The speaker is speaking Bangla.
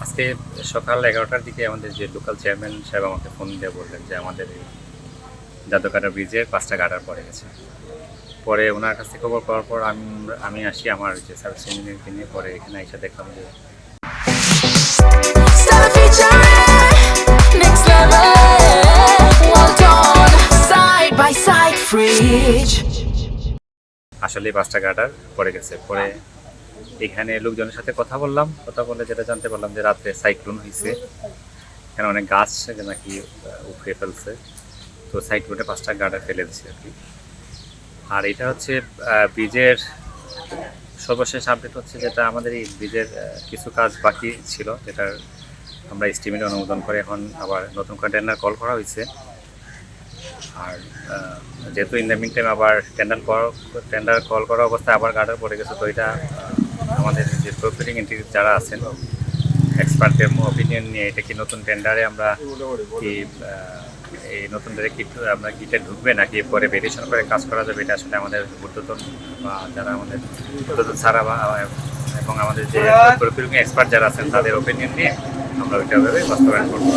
আজকে সকাল 11টার দিকে আমাদের যে লোকাল চেয়ারম্যান সাহেব আমাকে ফোন দিয়ে বললেন যে আমাদের এই জাদুকাটা ব্রিজের 5টা গার্ডার পড়ে গেছে। পরে ওনার কাছ থেকে খবর পাওয়ার পর আমি আসি আমার যে সার্ভিস ইঞ্জিনিয়ারকে নিয়ে। পরে এখানে এসে দেখলাম যে Stella featuring next level. Well done, side by side fridge. আসলে 5টা গার্ডার পড়ে গেছে। পরে এখানে লোকজনের সাথে কথা বলে যেটা জানতে পারলাম যে রাত্রে সাইক্লোন হয়েছে, এখানে অনেক গাছ নাকি উঠে ফেলছে। তো সাইক্লোনে 5টা গার্ডার ফেলে দিচ্ছে আর কি। আর এটা হচ্ছে ব্রিজের সর্বশেষ আপডেট হচ্ছে, যেটা আমাদের এই ব্রিজের কিছু কাজ বাকি ছিল, যেটা আমরা এস্টিমেট অনুমোদন করে এখন আবার নতুন করে টেন্ডার কল করা হয়েছে। আর যেহেতু ইন দ্য মিন টাইম আবার টেন্ডার কল করা অবস্থায় আবার গার্ডার পড়ে গেছে, তো এটা আমাদের যে প্রপারেটিং এন্টিটি যারা আছেন এক্সপার্টদের অপিনিয়ন নিয়ে এটা কি নতুন টেন্ডারে আমরা কি এই নতুন কি আমরা গিটে ঢুকবে নাকি পরে ভেরিয়েশন করে কাজ করা যাবে, এটা আসলে আমাদের ঊর্ধ্বতন বা যারা আমাদের ঊর্ধ্বতন ছাড়া এবং আমাদের যে প্রপারেটিং এক্সপার্ট যারা আছেন তাদের অপিনিয়ন নিয়ে আমরা ওইটা ভেবে বাস্তবায়ন করবো।